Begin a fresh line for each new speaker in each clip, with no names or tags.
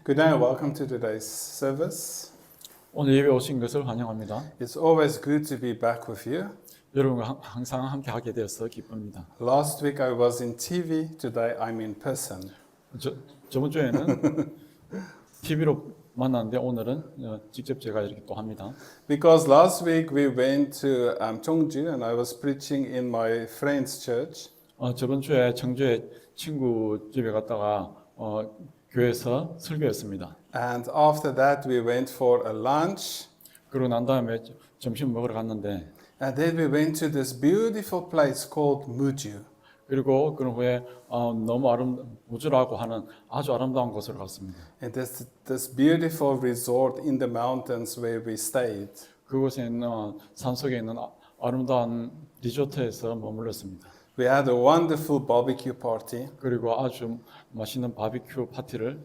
Good day and welcome to today's service.
오늘 예배 오신 것을 환영합니다.
It's always good to be back with you.
여러분과 항상 함께 하게 되어서 기쁩니다.
Last week I was in TV, today I'm in person.
저번 주에는 TV로 만났는데 오늘은 직접 제가 이렇게 또 합니다.
Because last week we went to Cheongju and I was preaching in my friend's church.
저번 주에 청주에 친구 집에 갔다가 교회에서 설교했습니다.
And after that we went for a lunch.
그러고 난 다음에 점심 먹으러 갔는데
And then we went to this beautiful place called Muju.
그리고 그 후에 너무 무주라고 하는 아주 아름다운 곳으로 갔습니다.
And this beautiful resort in the mountains where we stayed.
그곳에 있는 산속에 있는 아름다운 리조트에서 머물렀습니다.
We had a wonderful barbecue party.
그리고 아주 맛있는 바비큐 파티를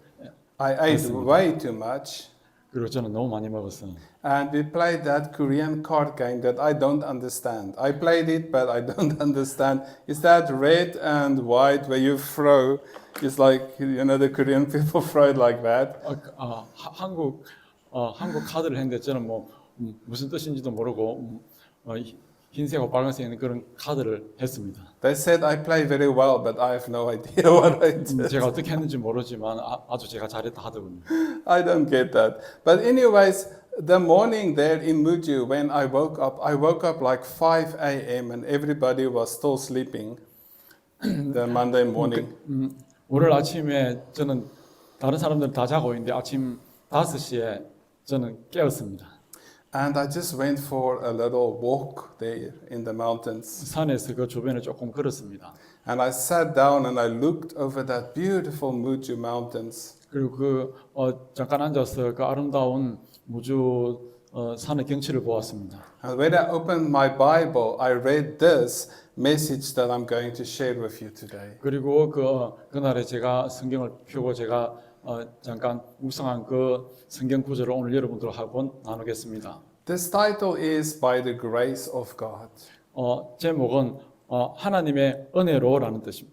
I ate way too much.
그리고 저는 너무 많이 먹었어요.
And we played that Korean card game that I don't understand. I played it, but I don't understand. It's that red and white where you throw. It's like, you know, the Korean people throw it like that.
한국 카드를 했는데 저는 무슨 뜻인지도 모르고 흰색하고 빨간색 있는 그런 카드를 했습니다.
They said I play very well, but I have no idea what I did.
제가 어떻게 했는지 모르지만 아주 제가 잘했다 하더군요.
I don't get that. But anyways, the morning there in Muju, when I woke up like 5 a.m. and everybody was still sleeping. The Monday morning.
오늘 아침에 저는 다른 사람들은 다 자고 있는데 아침 5시에 저는 깨었습니다.
And I just went for a little walk there in the mountains.
산에서 그 주변을 조금 걸었습니다.
And I sat down and I looked over that beautiful Muju mountains.
그리고 잠깐 앉아서 그 아름다운 무주 산의 경치를 보았습니다.
And when I opened my Bible, I read this message that I'm going to share with you today.
그리고 그날에 제가 성경을 펴고 제가 잠깐 묵상한 그 성경 구절을 오늘 여러분들하고 나누겠습니다.
This title is By the Grace of God.
제목은 하나님의 은혜로라는 뜻이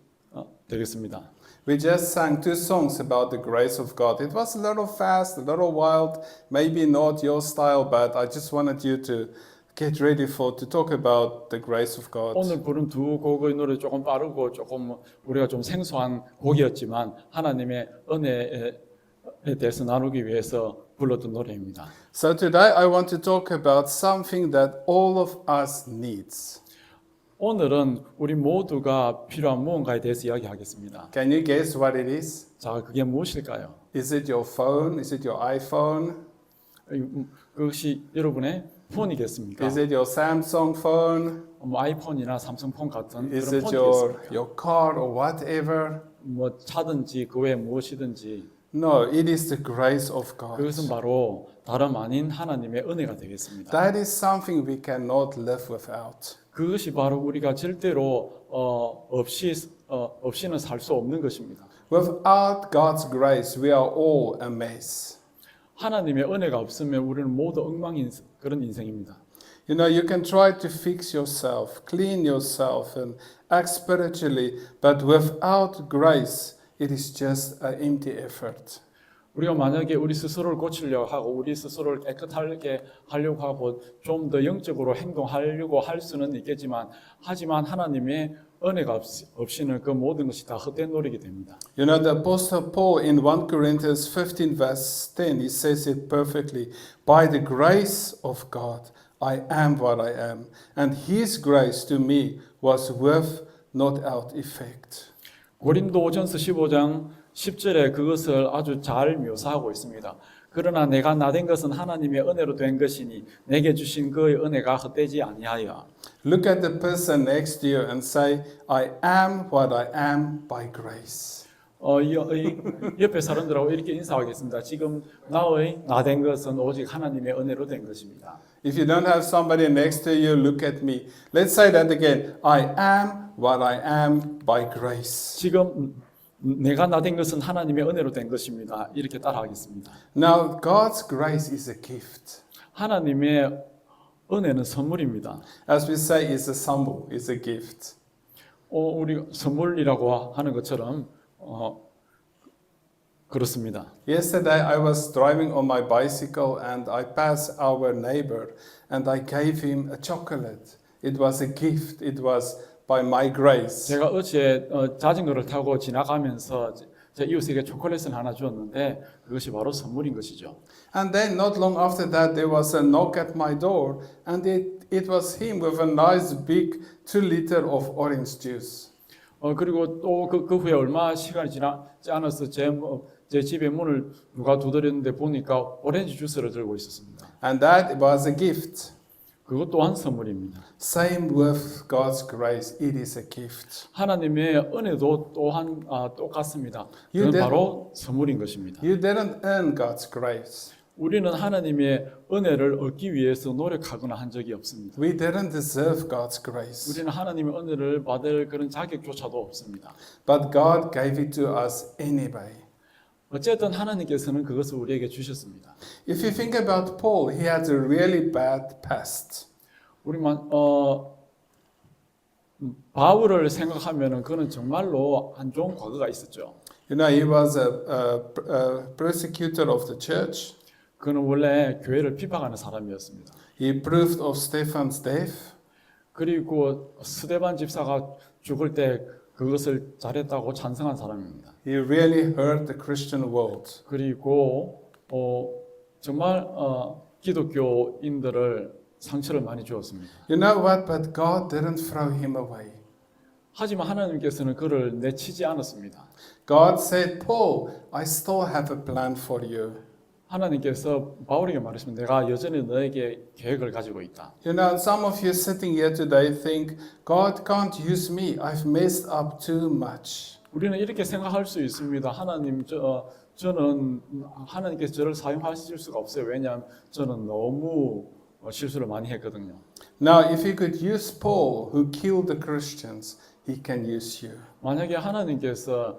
되겠습니다.
We just sang two songs about the grace of God. It was a little fast, a little wild, maybe not your style, but I just wanted you to get ready to talk about the grace of God.
오늘 부른 두 곡의 노래 조금 빠르고 조금 우리가 좀 생소한 곡이었지만 하나님의 은혜에 대해서 나누기 위해서 불렀던 노래입니다.
So today I want to talk about something that all of us needs.
오늘은 우리 모두가 필요한 무언가에 대해서 이야기하겠습니다.
Can you guess what it is?
자, 그게 무엇일까요?
Is it your phone? Is it your iPhone?
그것이 여러분의 폰이겠습니까?
Is it your Samsung phone?
아이폰이나 삼성폰 같은
Is
그런
it
폰이겠습니까?
your car or whatever?
차든지 그 외에 무엇이든지
No, it is the grace of God.
그것은 바로 다름 아닌 하나님의 은혜가 되겠습니다.
That is something we cannot live without.
그것이 바로 우리가 절대로 없이는 살 수 없는 것입니다.
Without God's grace, we are all a mess.
하나님의 은혜가 없으면 우리는 모두 엉망인 그런 인생입니다.
You know, you can try to fix yourself, clean yourself, and act spiritually, but without grace, it is just an empty effort.
우리가 만약에 우리 스스로를 고치려고 하고 우리 스스로를 깨끗하게 하려고 하고 좀 더 영적으로 행동하려고 할 수는 있겠지만 하지만 하나님의 은혜가 없이는 그 모든 것이 다 헛된 노력이 됩니다.
You know, the Apostle Paul in 1 Corinthians 15 verse 10, he says it perfectly. By the grace of God, I am what I am. And his grace to me was without effect.
고린도전서 15장 10절에 그것을 아주 잘 묘사하고 있습니다. 그러나 내가 나된 것은 하나님의 은혜로 된 것이니 내게 주신 그의 은혜가 헛되지 아니하여.
Look at the person next to you and say, I am what I am by grace.
옆에 사람들하고 이렇게 인사하겠습니다. 지금 나된 것은 오직 하나님의 은혜로 된 것입니다.
If you don't have somebody next to you, look at me. Let's say that again. I am what I am by grace.
지금 내가 나된 것은 하나님의 은혜로 된 것입니다. 이렇게 따라하겠습니다.
Now, God's grace is a gift.
하나님의 은혜는 선물입니다.
As we say, it's a symbol, it's a gift.
우리 선물이라고 하는 것처럼 그렇습니다.
Yesterday I was driving on my bicycle and I passed our neighbor and I gave him a chocolate. It was a gift. It was by my grace.
제가 어제 자전거를 타고 지나가면서 제 이웃에게 초콜릿을 하나 주었는데 그것이 바로 선물인 것이죠.
And then not long after that there was a knock at my door and it was him with a nice big 2 liter of orange juice.
그리고 또 그 후에 얼마 시간이 지나지 않아서 제 집의 문을 누가 두드렸는데 보니까 오렌지 주스를 들고 있었습니다.
And that was a gift.
그것 또한 선물입니다.
Same with God's grace. It is a gift.
하나님의 은혜도 또한 똑같습니다.
You
그건
did-
바로 선물인 것입니다.
You didn't earn God's grace.
우리는 하나님의 은혜를 얻기 위해서 노력하거나 한 적이 없습니다.
We didn't deserve God's grace.
우리는 하나님의 은혜를 받을 그런 자격조차도 없습니다.
But God gave it to us anyway.
어쨌든 하나님께서는 그것을 우리에게 주셨습니다.
If you think about Paul, he had a really bad past.
우리만 바울을 생각하면은 그는 정말로 안 좋은 과거가 있었죠.
You know, he was a persecutor of the church.
그는 원래 교회를 비방하는 사람이었습니다.
He approved of Stephen's death.
그리고 스데반 집사가 죽을 때 그것을 잘했다고 찬성한 사람입니다.
He really hurt the Christian world.
그리고 정말 기독교인들을 상처를 많이 주었습니다.
You know what? But God didn't throw him away.
하지만 하나님께서는 그를 내치지 않았습니다.
God said, Paul, I still have a plan for you.
하나님께서 바울에게 말했습니다. 내가 여전히 너에게 계획을 가지고 있다.
You know, some of you sitting here today think, God can't use me. I've messed up too much.
우리는 이렇게 생각할 수 있습니다. 저는 하나님께서 저를 사용하실 수가 없어요. 왜냐하면 저는 너무 실수를 많이 했거든요.
Now, if he could use Paul, who killed the Christians, he can use you.
만약에 하나님께서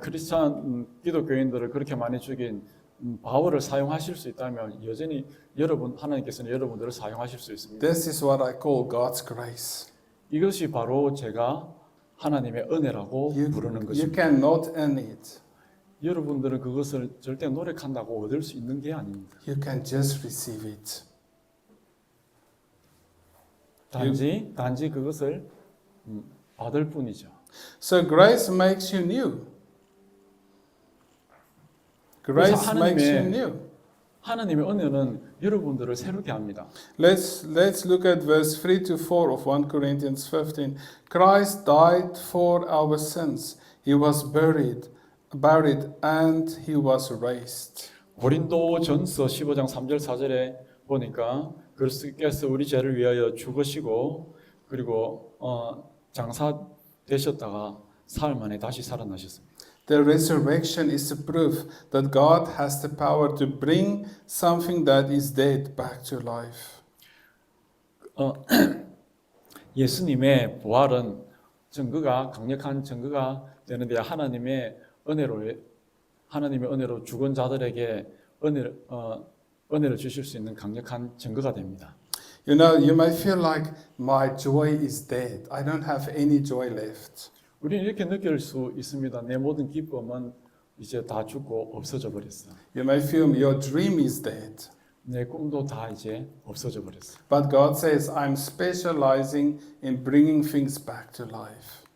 크리스찬 기독교인들을 그렇게 많이 죽인 바울을 사용하실 수 있다면 여전히 하나님께서는 여러분들을 사용하실 수 있습니다.
This is what I call God's grace.
이것이 바로 제가 하나님의 은혜라고 부르는
You
것입니다.
cannot earn it.
여러분들은 그것을 절대 노력한다고 얻을 수 있는 게 아닙니다.
You can just receive it.
단지 그것을 받을 뿐이죠.
So grace makes you new. Grace makes you new.
하나님의 은혜는 여러분들을 새롭게 합니다.
Let's look at verse 3 to 4 of 1 Corinthians 15. Christ died for our sins. He was buried and he was raised.
고린도전서 15장 3절 4절에 보니까 그리스도께서 우리 죄를 위하여 죽으시고 그리고 장사되셨다가 사흘 만에 다시 살아나셨습니다.
The resurrection is a proof that God has the power to bring something that is dead back to life.
예수님의 부활은 강력한 증거가 되는데 하나님의 은혜로 죽은 자들에게 은혜를 주실 수 있는 강력한 증거가 됩니다.
You know, you may feel like my joy is dead. I don't have any joy left.
우리는 이렇게 느낄 수 있습니다. 내 모든 기쁨은 이제 다 죽고 없어져 버렸어.
You may feel your dream is dead.
내 꿈도 다 이제 없어져 버렸어.
But God says, I'm specializing in bringing things back to life.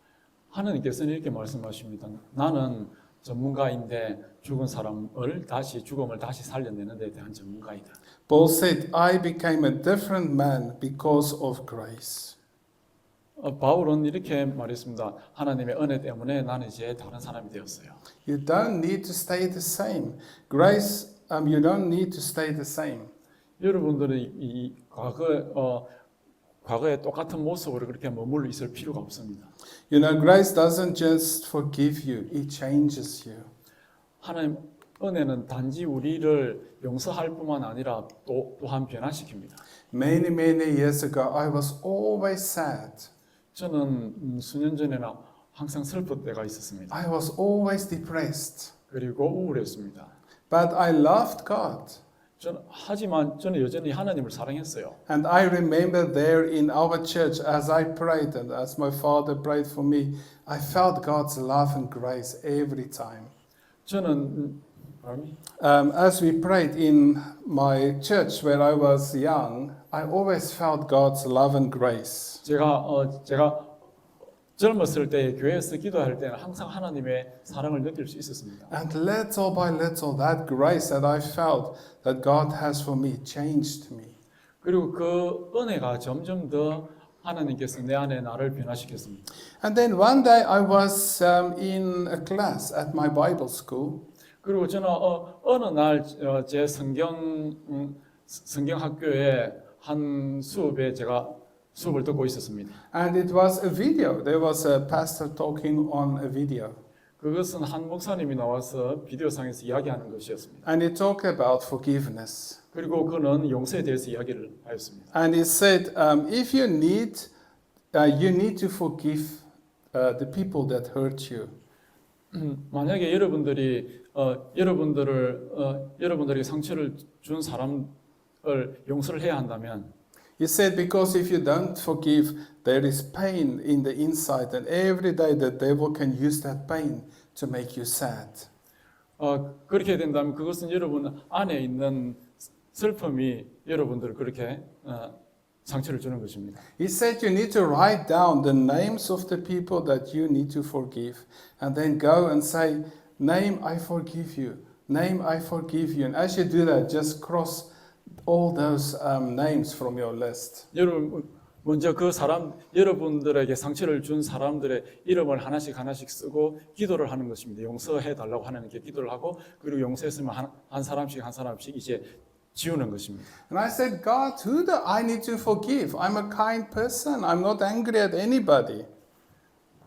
하나님께서는 이렇게 말씀하십니다. 나는 전문가인데 죽음을 다시 살려내는 데 대한 전문가이다.
Paul said, I became a different man because of grace.
바울은 이렇게 말했습니다. 하나님의 은혜 때문에 나는 이제 다른 사람이 되었어요.
You don't need to stay the same. Grace, you don't need to stay the same.
여러분들은 이 과거의 똑같은 모습으로 그렇게 머물러 있을 필요가 없습니다.
You know, grace doesn't just forgive you, it changes you.
하나님 은혜는 단지 우리를 용서할 뿐만 아니라 또한 변화시킵니다.
Many years ago, I was always sad.
저는 수년 전에나 항상 슬플 때가 있었습니다.
I was always depressed.
그리고 우울했습니다.
But I loved God.
하지만 저는 여전히 하나님을 사랑했어요.
And I remember there in our church, as I prayed and as my father prayed for me, I felt God's love and grace every time.
저는
As we prayed in my church where I was young, I always felt God's love and grace.
제가 젊었을 때 교회에서 기도할 때는 항상 하나님의 사랑을 느낄 수 있었습니다.
And little by little, that grace that I felt that God has for me changed me.
그리고 그 은혜가 점점 더 하나님께서 내 안에 나를 변화시켰습니다.
And then one day I was in a class at my Bible school.
그리고 저는 어느 날 제 성경 학교에 한 수업에 제가 수업을 듣고 있었습니다.
And it was a video. There was a pastor talking on a video.
그것은 한 목사님이 나와서 비디오상에서 이야기하는 것이었습니다.
And he talked about forgiveness.
그리고 그는 용서에 대해서 이야기를 하였습니다.
And he said, if you need to forgive the people that hurt you.
만약에 여러분들이 여러분들에게 상처를 준 사람을 용서를 해야 한다면
He said, because if you don't forgive, there is pain in the inside, and every day the devil can use that pain to make you sad.
그렇게 된다면 그것은 여러분 안에 있는 슬픔이 여러분들을 그렇게 상처를 주는 것입니다.
He said you need to write down the names of the people that you need to forgive, and then go and say, name, I forgive you. Name, I forgive you. And as you do that, just cross all those names from your list.
여러분 먼저 그 사람 여러분들에게 상처를 준 사람들의 이름을 하나씩 쓰고 기도를 하는 것입니다. 용서해 달라고 하나님께 기도를 하고 그리고 용서했으면 한 사람씩 이제 지우는 것입니다.
And I said, God, who do I need to forgive? I'm a kind person. I'm not angry at anybody.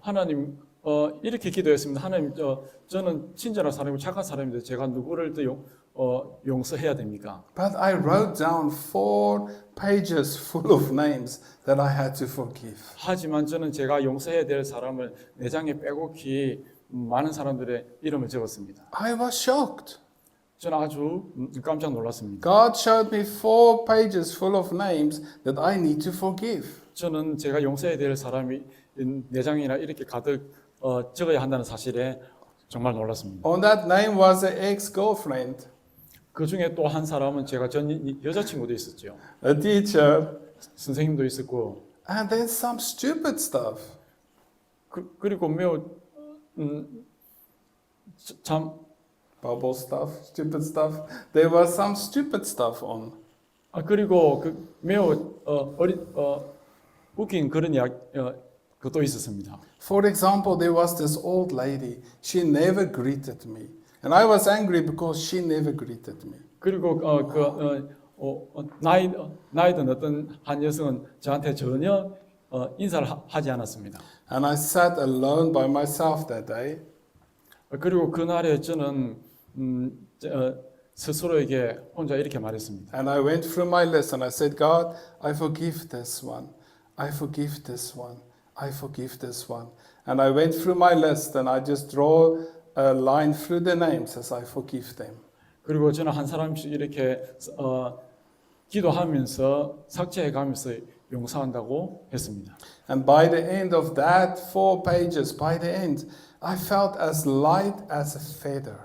하나님 이렇게 기도했습니다. 하나님 저는 친절한 사람이고 착한 사람인데 제가 누구를 더 용서해야 됩니까?
But I wrote down 4 pages full of names that I had to forgive.
하지만 저는 제가 용서해야 될 사람을 4장에 빼곡히 많은 사람들의 이름을 적었습니다.
I was shocked.
저는 아주 깜짝 놀랐습니다.
God showed me 4 pages full of names that I need to forgive.
저는 제가 용서해야 될 사람이 4장이나 이렇게 가득 적어야 한다는 사실에 정말 놀랐습니다.
On that name was an ex-girlfriend,
그 중에 또 한 사람은 제가 전 여자친구도 있었죠.
a teacher,
선생님도 있었고
and then some stupid stuff.
그리고 매우 참
Bubble stuff, stupid stuff. There was some stupid stuff on.
그리고 매우 웃긴 그런 그것도 있었습니다.
For example, there was this old lady. She never greeted me. And I was angry because she never greeted me.
그리고 나이 든 어떤 한 여성은 저한테 전혀 인사를 하지 않았습니다.
And I sat alone by myself that day.
그리고 그날에 저는 스스로에게 혼자 이렇게 말했습니다.
And I went through my list and I said, God, I forgive this one. I forgive this one. I forgive this one. And I went through my list and I just draw a line through the names as I forgive them.
그리고 저는 한 사람씩 이렇게 기도하면서 삭제해가면서 용서한다고 했습니다.
And by the end of that 4 pages, by the end, I felt as light as a feather.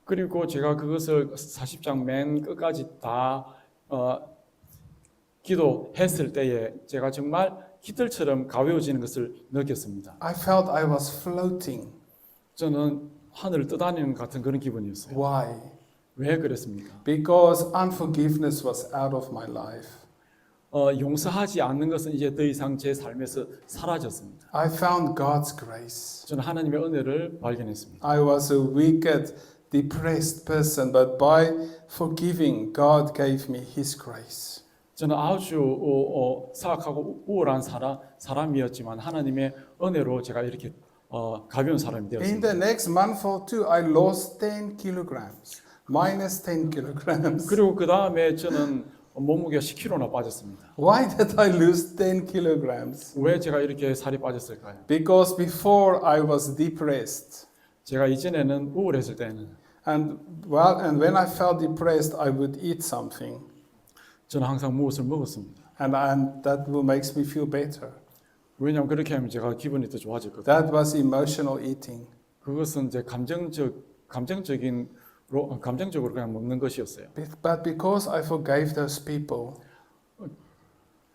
그리고 제가 그것을 40장 맨 끝까지 다 기도했을 때에 제가 정말 깃털처럼 가벼워지는 것을 느꼈습니다.
I felt I was floating.
저는 하늘을 떠다니는 같은 그런 기분이었어요.
Why?
왜 그랬습니까?
Because unforgiveness was out of my life.
용서하지 않는 것은 이제 더 이상 제 삶에서 사라졌습니다.
I found God's grace.
저는 하나님의 은혜를 발견했습니다.
I was a wicked, depressed person, but by forgiving, God gave me His grace.
저는 아주 사악하고 우월한 사람이었지만 하나님의 은혜로 제가 이렇게 가벼운 사람이
In
되었습니다.
the next month or two, I lost 10 kilograms, minus 10 kilograms.
그리고 그 다음에 저는 몸무게가 10kg나 빠졌습니다.
Why did I lose 10 kilograms?
왜 제가 이렇게 살이 빠졌을까요?
Because before I was depressed.
제가 이전에는 우울했을 때는
And when I felt depressed, I would eat something.
저는 항상 무엇을 먹었습니다.
And that makes me feel better.
왜냐하면 그렇게 하면 제가 기분이 더 좋아졌거든요.
That was emotional eating.
그것은 이제 감정적 감정적으로 그냥 먹는 것이었어요.
But because I forgave those people,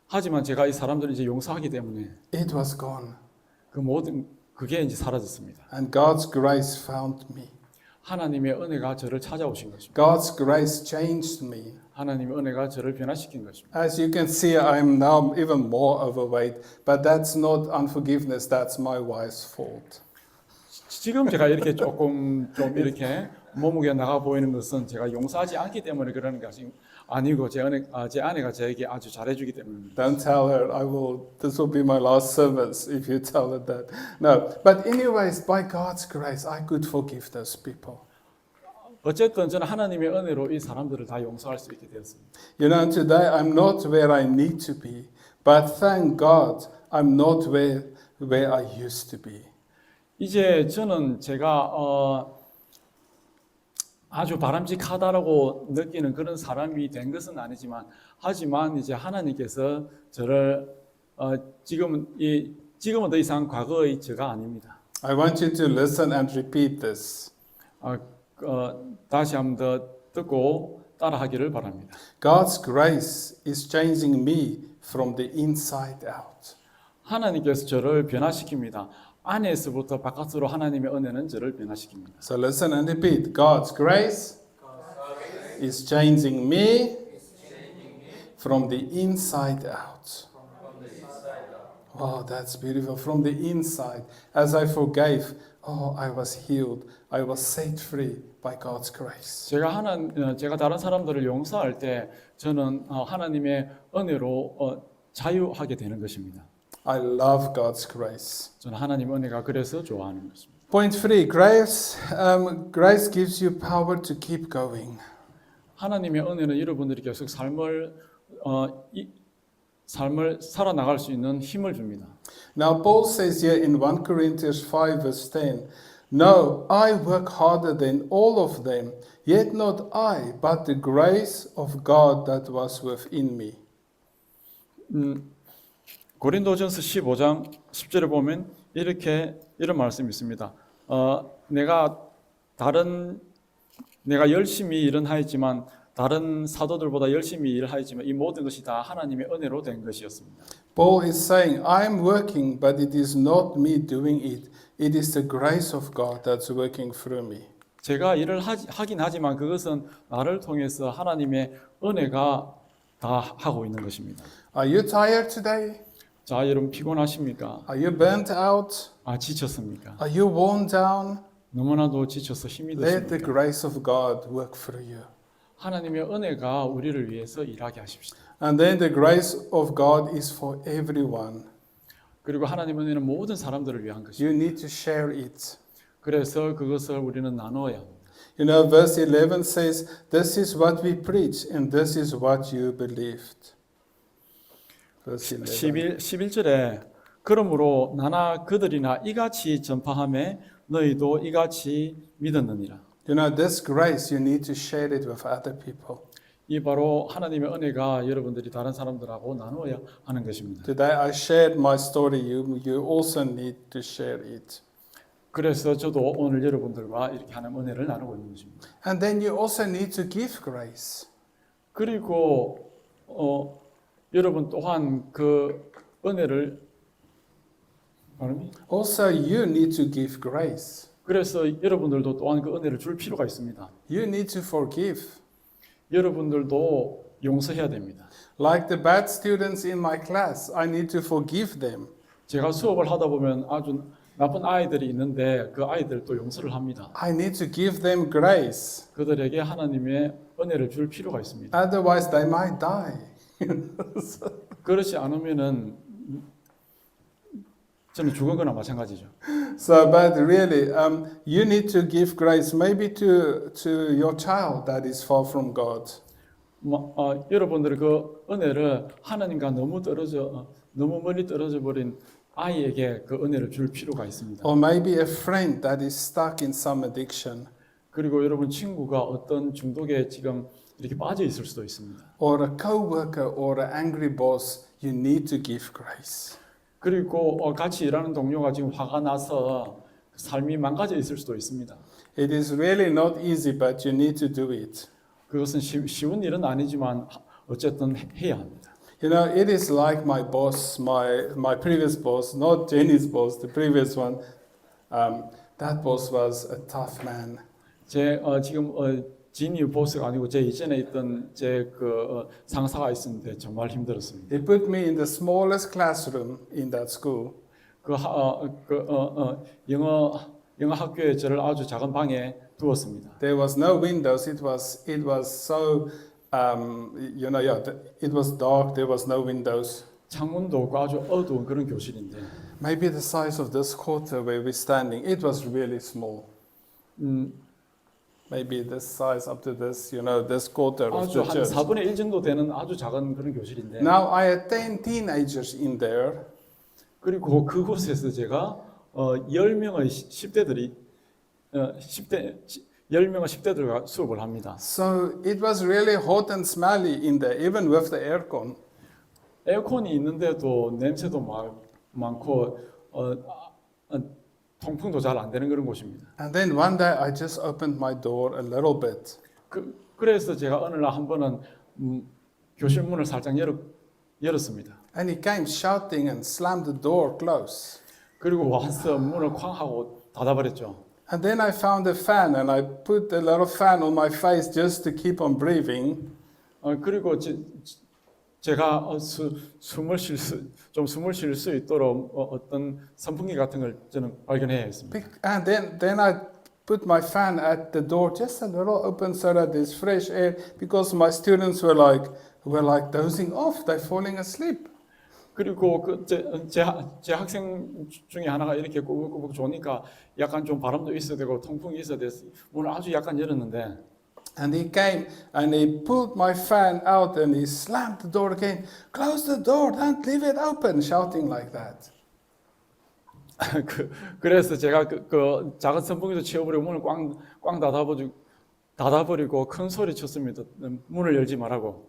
하지만 제가 이 사람들을 이제 용서하기 때문에
it was gone.
그 모든 그게 이제 사라졌습니다.
And God's grace found me.
하나님의 은혜가 저를 찾아오신 것입니다.
God's grace changed me.
하나님의 은혜가 저를 변화시킨 것입니다.
As you can see, I'm now even more overweight, but that's not unforgiveness, that's my wife's fault.
지금 제가 이렇게 조금 좀 이렇게 몸무게 나가 보이는 것은 제가 용서하지 않기 때문에 그러는 것이 아니고 제 아내가 저에게 아주 잘해주기 때문입니다.
Don't tell her, this will be my last service if you tell her that. No, but anyways, by God's grace, I could forgive those people.
어쨌든 저는 하나님의 은혜로 이 사람들을 다 용서할 수 있게 되었습니다.
You know, today I'm not where I need to be, but thank God I'm not where I used to be.
이제 저는 제가 아주 바람직하다라고 느끼는 그런 사람이 된 것은 아니지만 하지만 이제 하나님께서 저를 지금은 더 이상 과거의 저가 아닙니다.
I want you to listen and repeat this.
다시 한번 더 듣고 따라하기를 바랍니다.
God's grace is changing me from the inside out.
하나님께서 저를 변화시킵니다. 안에서부터 바깥으로 하나님의 은혜는 저를 변화시킵니다.
So listen and repeat. God's grace is changing me from the inside out. Wow, that's beautiful. From the inside. As I forgave, I was healed. I was set free by God's grace.
제가 다른 사람들을 용서할 때 저는 하나님의 은혜로 자유하게 되는 것입니다.
I love God's grace.
저는 하나님의 은혜가 그래서 좋아하는 것입니다.
Point 3. Grace gives you power to keep going.
하나님의 은혜는 여러분들이 계속 삶을 살아나갈 수 있는 힘을 줍니다.
Now Paul says here in 1 Corinthians 5 verse 10, No, I work harder than all of them, yet not I, but the grace of God that was within me.
고린도전서 15장 10절에 보면 이런 말씀이 있습니다. 내가 열심히 일은 하였지만 다른 사도들보다 열심히 일을 하였지만 이 모든 것이 다 하나님의 은혜로 된 것이었습니다.
Paul is saying, I'm working, but it is not me doing it. It is the grace of God that's working through me.
제가 일을 하긴 하지만 그것은 나를 통해서 하나님의 은혜가 다 하고 있는 것입니다.
Are you tired today?
자, 여러분 피곤하십니까?
Are you burnt out?
지쳤습니까?
Are you worn down?
너무나도 지쳐서 힘이
Let the
드십니까?
grace of God work through you.
하나님의 은혜가 우리를 위해서 일하게 하십시오.
And then the grace of God is for everyone.
그리고 하나님의 은혜는 모든 사람들을 위한 것입니다.
You need to share it.
그래서 그것을 우리는 나누어야 합니다.
You know, verse 11 says, This is what we preach, and this is what you believed. Verse 11.
11절에 그러므로 나나 그들이나 이같이 전파하매 너희도 이같이 믿었느니라.
You know, this grace, you need to share it with other people.
이 바로 하나님의 은혜가 여러분들이 다른 사람들하고 나누어야 하는 것입니다.
Today I shared my story. You also need to share it.
그래서 저도 오늘 여러분들과 이렇게 하는 은혜를 나누고 있는 것입니다.
And then you also need to give grace.
그리고 여러분 또한 그 은혜를
Also, you need to give grace.
그래서 여러분들도 또한 그 은혜를 줄 필요가 있습니다.
You need to forgive.
여러분들도 용서해야 됩니다.
Like the bad students in my class, I need to forgive them.
제가 수업을 하다 보면 아주 나쁜 아이들이 있는데 그 아이들도 용서를 합니다.
I need to give them grace.
그들에게 하나님의 은혜를 줄 필요가 있습니다.
Otherwise, they might die.
그렇지 않으면은 저는 죽은 거나 마찬가지죠.
So, but really, you need to give grace, maybe to your child that is far from God.
여러분들 그 은혜를 하나님과 너무 멀리 떨어져 버린 아이에게 그 은혜를 줄 필요가 있습니다.
Or maybe a friend that is stuck in some addiction.
그리고 여러분 친구가 어떤 중독에 지금 이렇게 빠져 있을 수도 있습니다.
Or a co-worker or an angry boss, you need to give grace.
그리고 같이 일하는 동료가 지금 화가 나서 삶이 망가져 있을 수도 있습니다.
It is really not easy, but you need to do it.
그것은 쉬운 일은 아니지만 어쨌든 해야 합니다.
You know, it is like my boss, my previous boss, not Jenny's boss, the previous one. That boss was a tough man.
지금 지니 보스가 아니고 제 이전에 있던 상사가 있었는데 정말 힘들었습니다.
He put me in the smallest classroom in that school.
영어 학교에 저를 아주 작은 방에 두었습니다.
There was no windows. It was so it was dark. There was no windows.
창문도 없고 아주 어두운 그런 교실인데
Maybe the size of this quarter where we're standing. It was really small. Maybe this size up to this, this quarter of
아주
the
한
church.
4분의 1 정도 되는 아주 작은 그런 교실인데
Now I had 10 teenagers in there.
그리고 그곳에서 제가 10명의 10대들이 10명의 10대들과 수업을 합니다.
So it was really hot and smelly in there, even with the aircon.
에어컨이 있는데도 냄새도 많고 통풍도 잘 안 되는 그런 곳입니다.
And then one day I just opened my door a little bit.
그래서 제가 어느 날 한 번은 교실 문을 살짝 열었습니다.
And he came shouting and slammed the door close.
그리고 와서 문을 쾅 하고 닫아버렸죠.
And then I found a fan and I put a little fan on my face just to keep on breathing.
그리고 제가 숨을 쉴 수 있도록 어떤 선풍기 같은 걸 저는 발견해야 했습니다.
And then I put my fan at the door just a little open so that there's fresh air because my students were like dozing off, they're falling asleep.
그리고 제 학생 중에 하나가 이렇게 꾸벅꾸벅 조니까 약간 좀 바람도 있어야 되고 통풍이 있어야 돼서 문을 아주 약간 열었는데
And he came and he pulled my fan out and he slammed the door again. Close the door, don't leave it open, shouting like that.
그래서 제가 그 작은 선풍기도 치워버리고 문을 꽝 닫아버리고 큰 소리 쳤습니다. 문을 열지 말라고.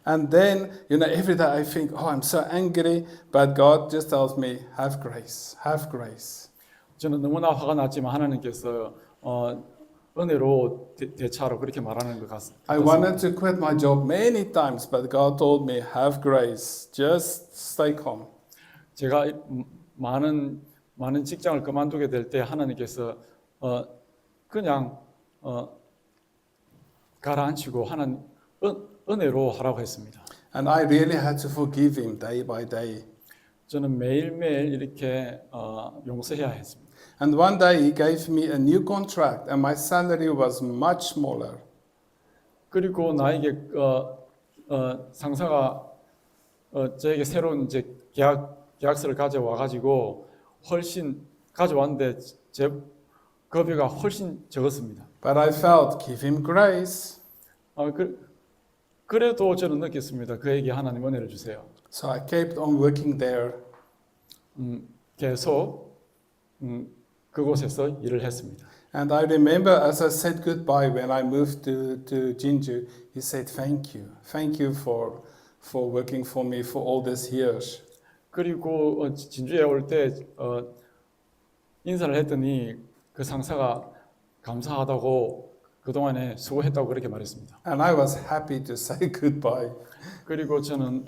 And then, every day I think, oh, I'm so angry, but God just tells me, have grace, have grace.
저는 너무나 화가 났지만 하나님께서 은혜로 대처하라고 그렇게 말하는 것 같습니다.
I wanted to quit my job many times, but God told me, have grace, just stay calm.
제가 많은 직장을 그만두게 될 때 하나님께서 그냥 가라앉히고 하나님 은혜로 하라고 했습니다.
And I really had to forgive him day by day.
저는 매일매일 이렇게 용서해야 했습니다.
And one day he gave me a new contract and my salary was much smaller.
그리고 나에게 상사가 저에게 새로운 이제 계약서를 가져와 가지고 훨씬 가져왔는데 제 급여가 훨씬 적었습니다.
But I felt, give him grace.
그래도 저는 느꼈습니다. 그에게 하나님 은혜를 주세요.
So I kept on working there.
계속 그곳에서 일을 했습니다.
And I remember as I said goodbye when I moved to Jinju, he said, thank you for working for me for all these years.
그리고 진주에 올 때 인사를 했더니 그 상사가 감사하다고 그동안에 수고했다고 그렇게 말했습니다.
And I was happy to say goodbye.
그리고 저는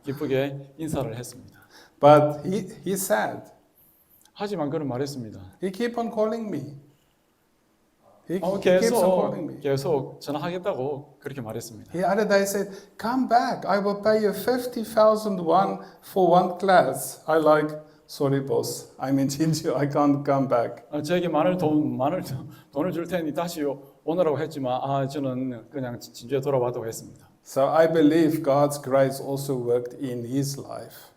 기쁘게 인사를 했습니다.
But he said,
하지만 그는 말했습니다.
he kept on calling me. He keeps on calling me.
계속 전화하겠다고 그렇게 말했습니다.
The other day said, come back, I will pay you 50,000 won for one class. I like, sorry boss, I'm in Jinju, I can't come back.
저에게 돈을 줄 테니 다시 오느라고 했지만 저는 그냥 진주에 돌아와도 했습니다.
So I believe God's grace also worked in his life.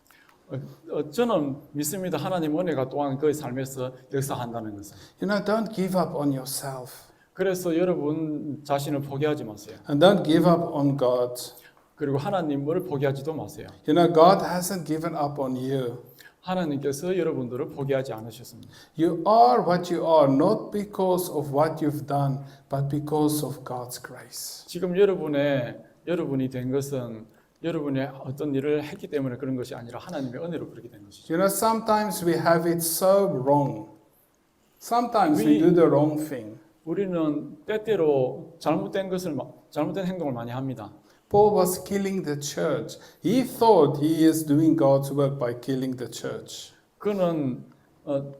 저는 믿습니다. 하나님 은혜가 또한 그의 삶에서 역사한다는 것을.
Don't give up on yourself.
그래서 여러분 자신을 포기하지 마세요.
And don't give up on God.
그리고 하나님을 포기하지도 마세요.
God hasn't given up on you.
하나님께서 여러분들을 포기하지 않으셨습니다.
You are what you are not because of what you've done, but because of God's grace.
지금 여러분이 된 것은 여러분이 어떤 일을 했기 때문에 그런 것이 아니라 하나님의 은혜로 그렇게 된 것이죠.
Sometimes we have it so wrong. Sometimes we do the wrong thing.
우리는 때때로 잘못된 행동을 많이 합니다.
Paul was killing the church. He thought he is doing God's work by killing the church.
그는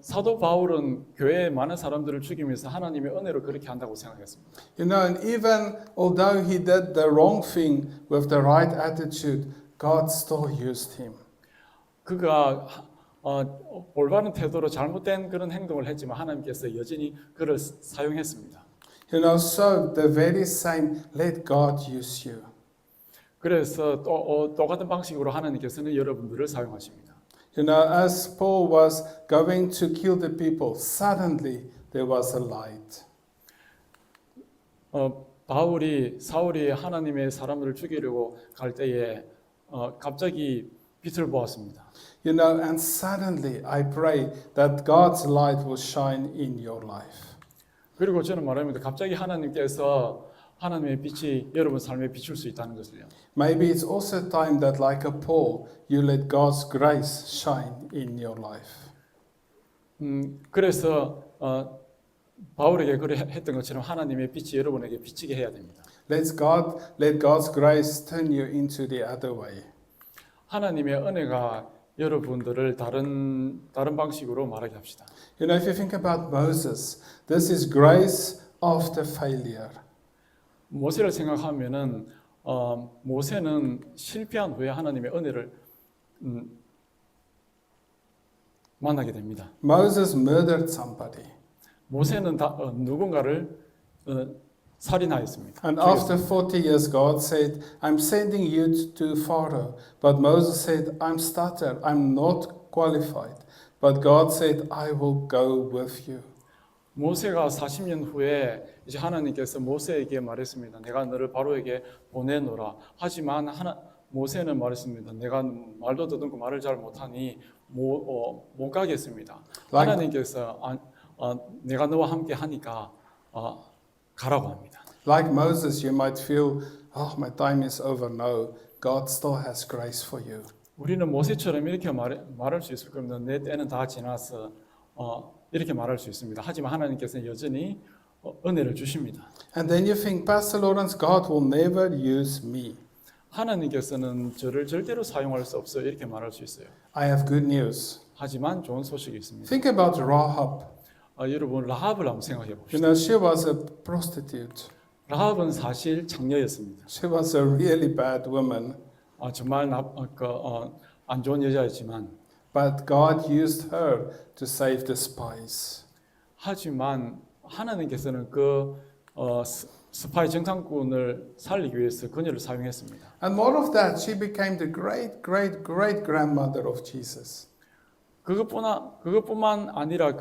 사도 바울은 교회에 많은 사람들을 죽이면서 하나님의 은혜로 그렇게 한다고 생각했습니다.
You know, and even although he did the wrong thing with the right attitude, God still used him.
그가 올바른 태도로 잘못된 그런 행동을 했지만 하나님께서 여전히 그를 사용했습니다.
You know, so the very same, let God use you.
그래서 똑같은 방식으로 하나님께서는 여러분들을 사용하십니다.
You know, as Paul was going to kill the people, suddenly there was a light.
사울이 하나님의 사람들을 죽이려고 갈 때에 갑자기 빛을 보았습니다.
You know, and suddenly I pray that God's light will shine in your life.
그리고 저는 말합니다. 갑자기 하나님께서 하나님의 빛이 여러분 삶에 비출 수 있다는 것을요.
Maybe it's also time that, like a Paul, you let God's grace shine in your life.
그래서 바울에게 그래 했던 것처럼 하나님의 빛이 여러분에게 비치게 해야 됩니다.
Let God's grace turn you into the other way.
하나님의 은혜가 여러분들을 다른 방식으로 말하게 합시다.
You know, if you think about Moses, this is grace after failure.
모세를 생각하면은 모세는 실패한 후에 하나님의 은혜를 만나게 됩니다.
Moses murdered somebody.
모세는 누군가를 살인하였습니다.
And after 40 years, God said, I'm sending you to Pharaoh. But Moses said, I'm stutter, I'm not qualified. But God said, I will go with you.
모세가 40년 후에 이제 하나님께서 모세에게 말했습니다. 내가 너를 바로에게 보내노라. 하지만 모세는 말했습니다. 내가 말도 더듬고 말을 잘 못하니 못 가겠습니다. 하나님께서 내가 너와 함께 하니까 가라고 합니다.
Like Moses, you might feel, oh, my time is over. No, God still has grace for you.
우리는 모세처럼 이렇게 말할 수 있을 겁니다. 내 때는 다 지나서 이렇게 말할 수 있습니다. 하지만 하나님께서는 여전히 은혜를 주십니다.
And then you think, Pastor Lawrence, God will never use me.
하나님께서는 저를 절대로 사용할 수 없어요. 이렇게 말할 수 있어요.
I have good news.
하지만 좋은 소식이 있습니다.
Think about Rahab.
여러분 라합을 한번 생각해
You
봅시다.
know, she was a prostitute.
라합은 사실 장녀였습니다.
She was a really bad woman.
정말 안 좋은 여자였지만
But God used her to save the spies.
하지만 하나님께서는 스파이 정탐꾼을 살리기 위해서 그녀를 사용했습니다.
And more of that, she became the great, great, great grandmother of Jesus.
그것뿐만 아니라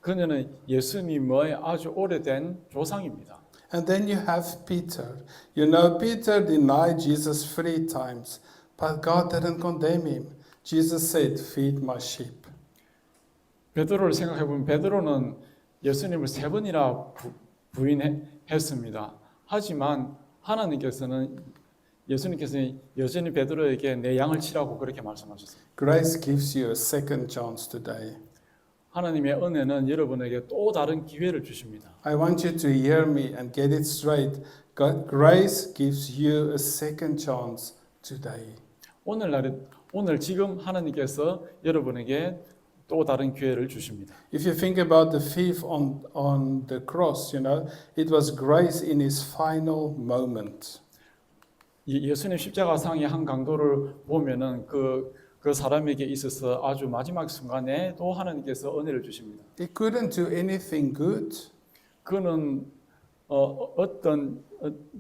그녀는 예수님의 아주 오래된 조상입니다.
And then you have Peter. You know, Peter denied Jesus 3 times, but God didn't condemn him. Jesus said, feed my sheep.
베드로를 생각해 보면 베드로는 예수님을 3번이나 부인했습니다. 하지만 예수님께서는 여전히 베드로에게 내 양을 치라고 그렇게 말씀하셨어요.
Grace gives you a second chance today.
하나님의 은혜는 여러분에게 또 다른 기회를 주십니다.
I want you to hear me and get it straight. Grace gives you a second chance today.
오늘 지금 하나님께서 여러분에게 또 다른 기회를 주십니다.
If you think about the thief on the cross, you know, it was grace in his final moment.
예수님 십자가상의 한 강도를 보면은 그 사람에게 있어서 아주 마지막 순간에 또 하나님께서 은혜를 주십니다.
He couldn't do anything good.
그는 어떤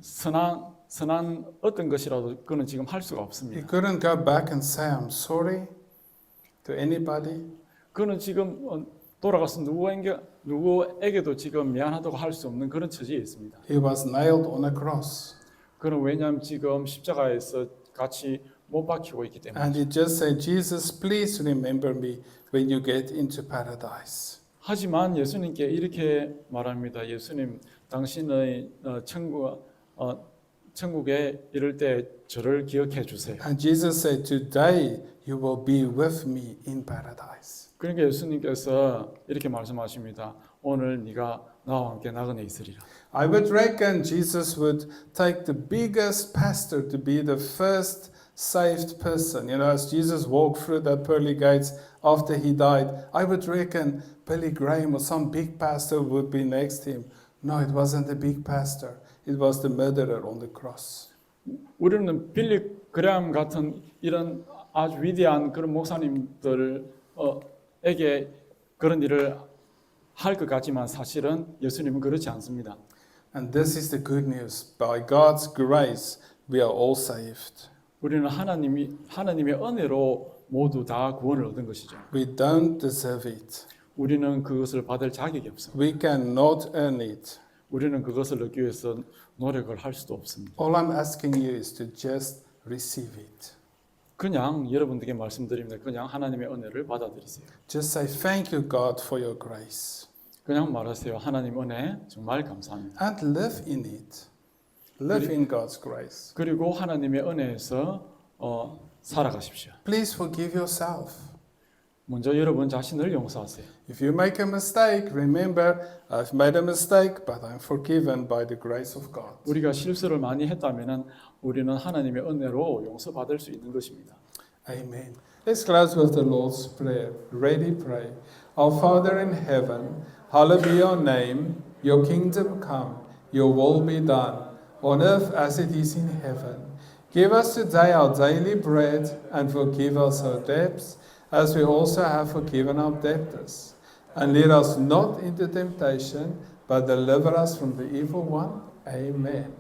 선한 어떤 것이라도 그는 지금 할 수가
He
없습니다.
couldn't go back and say, I'm sorry to anybody.
그는 지금 돌아가서 누구에게도 지금 미안하다고 할 수 없는 그런 처지에 있습니다.
He was nailed on a cross.
그는 왜냐하면 지금 십자가에서 같이 못 박히고 있기 때문에.
And he just said, Jesus, please remember me when you get into paradise.
하지만 예수님께 이렇게 말합니다. 예수님, 당신의 천국에 이를 때 저를 기억해 주세요.
And Jesus said, today you will be with me in paradise.
그러니까 예수님께서 이렇게 말씀하십니다. 오늘 네가 나와 함께 나그네 있으리라.
I would reckon Jesus would take the biggest pastor to be the first saved person. You know, as Jesus walked through that pearly gates after he died, I would reckon Billy Graham or some big pastor would be next to him. No, it wasn't the big pastor. It was the murderer on the cross.
우리는 빌리 그레암 같은 이런 아주 위대한 그런 목사님들에게 그런 일을 할 것 같지만 사실은 예수님은 그렇지 않습니다.
And this is the good news. By God's grace, we are all saved.
우리는 하나님의 은혜로 모두 다 구원을 얻은 것이죠.
We don't deserve it.
우리는 그것을 받을 자격이 없습니다.
We cannot earn it.
우리는 그것을 얻기 위해서 노력을 할 수도 없습니다.
All I'm asking you is to just receive it.
그냥 여러분들에게 말씀드립니다. 그냥 하나님의 은혜를 받아들이세요.
Just say thank you, God, for your grace.
그냥 말하세요. 하나님 은혜 정말 감사합니다.
And live in it. Live in God's grace.
그리고 하나님의 은혜에서 살아가십시오.
Please forgive yourself.
먼저 여러분 자신을 용서하세요.
If you make a mistake, remember, I've made a mistake, but I'm forgiven by the grace of God.
우리가 실수를 많이 했다면은 우리는 하나님의 은혜로 용서받을 수 있는 것입니다.
Amen. Let's close with the Lord's Prayer. Ready, pray. Our Father in heaven, hallowed be your name. Your kingdom come. Your will be done, on earth as it is in heaven. Give us today our daily bread, and forgive us our debts, as we also have forgiven our debtors. And lead us not into temptation, but deliver us from the evil one. Amen.